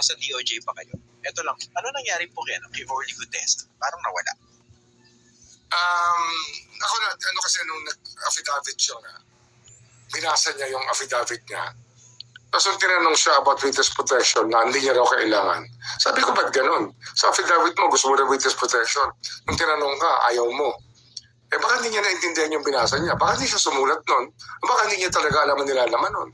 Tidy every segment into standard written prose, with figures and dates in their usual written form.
Sa DOJ pa kayo. Ito lang, ano nangyari po kay Orly Gutesa? Parang nawala. Ako na, kasi nung nag-affidavit siya na, binasa niya yung affidavit niya. Tapos nung tinanong siya about witness protection na hindi niya raw kailangan. Sabi ko, ba't ganun? Sa affidavit mo, gusto mo na witness protection. Nung tinanong ka, ayaw mo. Baka hindi niya naintindihan yung binasa niya. Baka hindi siya sumulat nun. Baka hindi niya talaga alam ang nilalaman nun.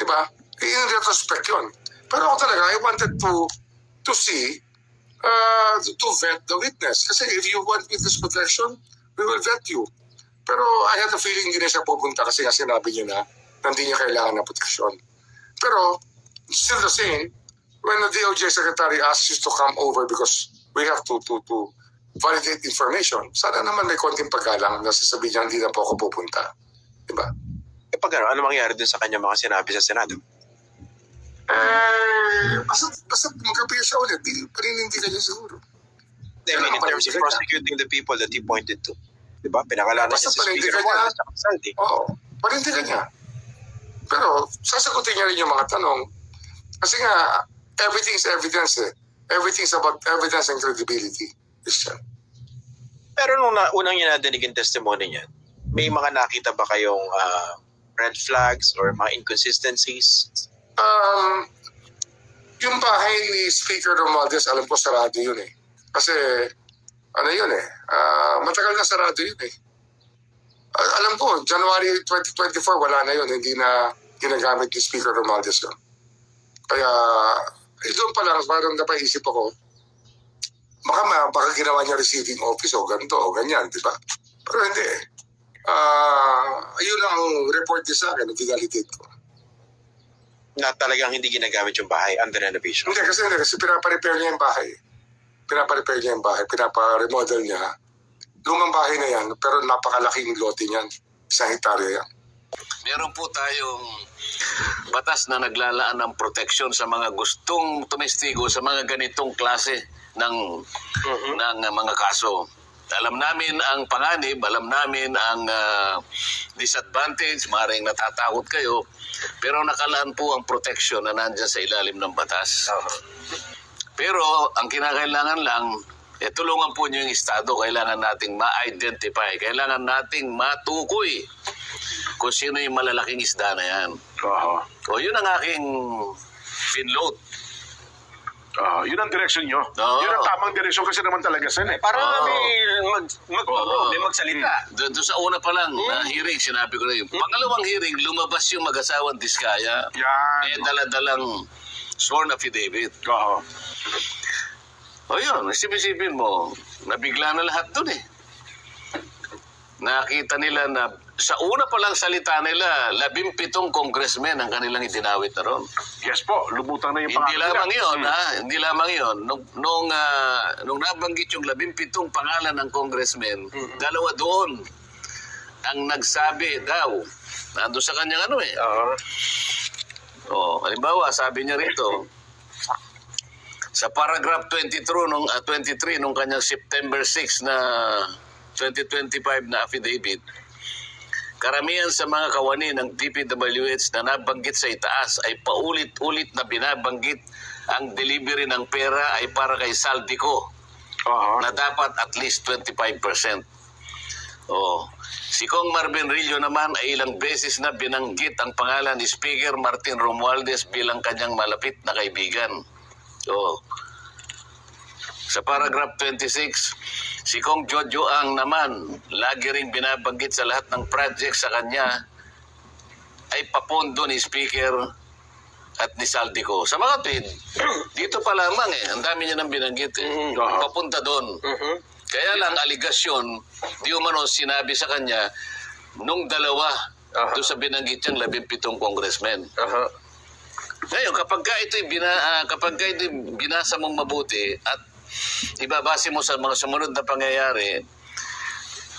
Diba? In retrospect yun. Pero ako talaga, I wanted to see, to vet the witness. Kasi if you want witness protection, we will vet you. Pero I had a feeling hindi na siya pupunta kasi sinabi niya na hindi niya kailangan ng protection. Pero, still the same, when the DOJ secretary asks you to come over because we have to validate information, sana naman may konting paggalang na sasabihin niya hindi na po ako pupunta. Diba? Pag ano mangyari dun sa kanya mga sinabi sa Senado? Basta mag-appear siya ulit, paninindigan niya siguro. I mean, in terms of prosecuting the people that he pointed to. Diba? Pinakalanan niya si Speaker Juan sa Saldi. Oo, panindigan niya. Pero sasagutin niya rin yung mga tanong. Kasi nga, everything is evidence eh. Everything's about evidence and credibility. Pero nung unang niya nadinig yung testimony niya, may mga nakita ba kayong red flags or mga inconsistencies? Yung bahay ni Speaker Romualdez, alam ko sarado yun eh. Kasi, ano yun eh, matagal na sarado yun eh. Alam ko, January 2024, wala na yun. Hindi na ginagamit ni Speaker Romualdez yun. Kaya, doon pa lang, parang napaisip ako, baka ginawa niya receiving office o ganito o ganyan, di ba? Pero hindi eh. Ayun lang ang report niya sa akin, nag-validate ko. Na talagang hindi ginagamit yung bahay under renovation? Hindi, kasi pinapa-repair niya yung bahay. Pinapa-remodel niya. Lumang bahay na yan, pero napakalaking lote niyan. 1 hektarya yan. Meron po tayong batas na naglalaan ng proteksyon sa mga gustong tumestigo sa mga ganitong klase ng mga kaso. Alam namin ang panganib, alam namin ang disadvantage, maaaring natatakot kayo, pero nakalaan po ang proteksyon na nandyan sa ilalim ng batas. Pero ang kinakailangan lang, tulungan po niyo yung Estado. Kailangan nating ma-identify, kailangan nating matukoy kung sino yung malalaking isda na yan. O yun ang aking pinload. Yun ang direksyon nyo. Yun ang tamang direksyon kasi naman talaga sen eh. Para may magsalita. Doon sa una pa lang na hearing, sinabi ko na yun. Pangalawang hearing, lumabas yung mag-asawang Diskaya. Yan. Dala-dalang sworn affidavit. O yun, isipin mo, nabigla na lahat dun eh. Nakita nila na sa una pa lang salita nila, 17 congressmen ang kanilang idinawit na ron. Yes po, lubutan na yung Hindi lamang yun, hindi lamang yun. Nung nabanggit yung 17 pangalan ng congressmen, dalawa doon ang nagsabi daw, nandun sa kanyang ano eh. Halimbawa, sabi niya rito, sa paragraph 23 nung kanyang September 6 na 2025 na affidavit, karamihan sa mga kawani ng DPWH na nabanggit sa itaas ay paulit-ulit na binabanggit ang delivery ng pera ay para kay Saldico na dapat at least 25%. Si Kong Marvin Rillo naman ay ilang beses na binanggit ang pangalan ni Speaker Martin Romualdez bilang kanyang malapit na kaibigan. Sa paragraph 26, si Kong Jojo Ang naman, lagi ring binabanggit sa lahat ng project sa kanya ay papondo ni Speaker at ni Saldico. Sa mga tweet, dito pa lamang ang dami niya nang binanggit papunta doon. Kaya lang, aligasyon, di umano sinabi sa kanya, nung dalawa, doon sa binanggit niyang 17 congressmen. Ngayon, kapag ito'y binasa mong mabuti at ibabase mo sa mga sumunod na pangyayari,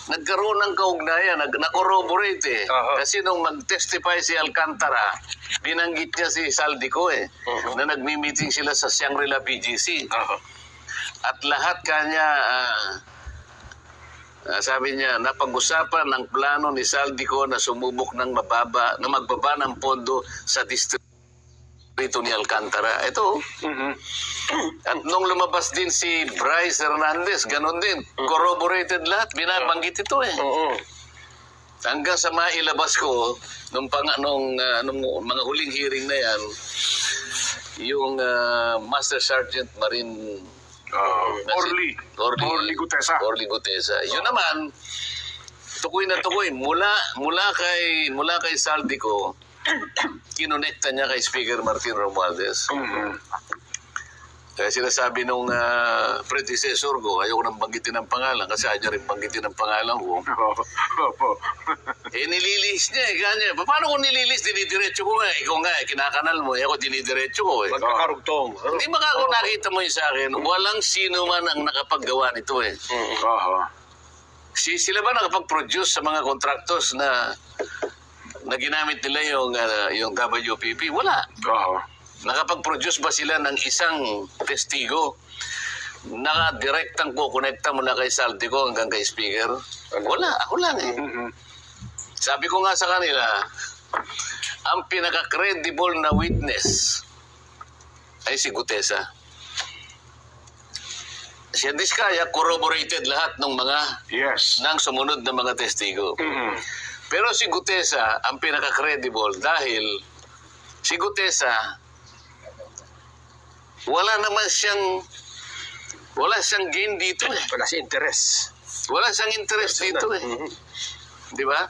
nagkaroon ng kaugnayan, na-corroborate eh. Kasi nung mag-testify si Alcantara, binanggit niya si Saldico na nagmi-meeting sila sa Shangri-La BGC. At lahat kanya, sabi niya, napag-usapan ng plano ni Saldico na sumubok ng magbaba ng pondo sa district. rito ni Alcantara. Ito. At nung lumabas din si Bryce Hernandez, ganun din. Corroborated lahat. Binabanggit ito eh. Hanggang sa mailabas ko, nung mga huling hearing na yan, yung Master Sergeant Marine Orly Gutesa. Orly Gutesa. Yun naman, tukoy na tukoy. Mula kay Saldico, kinonekta niya kay Speaker Martin Romualdez. Kaya sinasabi nung predecessor ko, ayaw ko nang banggitin ang pangalan kasi ayaw niya rin banggitin ang pangalan ko. Nililis niya eh. Kanya, paano kung nililis? Dinidiretso ko nga. Ikaw nga, kinakanal mo. Ako dinidiretso ko eh. Magkakarugtong. Hindi ako nakita mo yun sa akin. Walang sino man ang nakapaggawa nito eh. Sila ba nakapag-produce sa mga contractors na ginamit nila yung WPP? Wala. Nakapag-produce ba sila ng isang testigo? Naka-direktang kukonekta mula kay Saldico hanggang kay Speaker? Wala. Ako lang eh. Sabi ko nga sa kanila, ang pinaka-credible na witness ay si Gutesa. Si Diskaya corroborated lahat ng mga ng sumunod na mga testigo. Pero si Gutesa ang pinaka-credible dahil si Gutesa wala siyang gain dito eh. Wala si interest. Wala siyang interest dito eh. Di ba?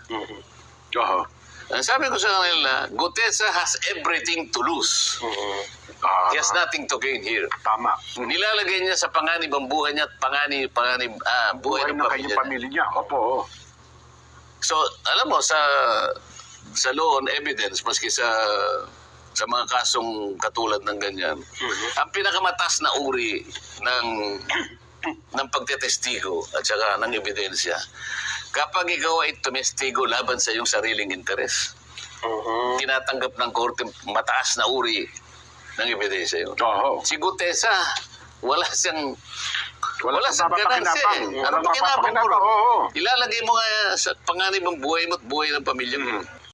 Ang sabi ko sa kanila, Gutesa has everything to lose. He has nothing to gain here. Tama. Nilalagay niya sa panganib ang buhay niya at buhay ng kanyang pamilya niya. Opo. So, alam mo, sa law on evidence, maski sa mga kasong katulad ng ganyan, ang pinakamataas na uri ng pagtetestigo at saka ng ebidensya, kapag ikaw ay tumestigo laban sa iyong sariling interes, tinatanggap ng korte mataas na uri ng ebidensya yun. Si Gutesa, wala siyang ganansi eh. Ano pa kinabang? Ilalagay mo nga sa panganib ang buhay mo at buhay ng pamilya mo.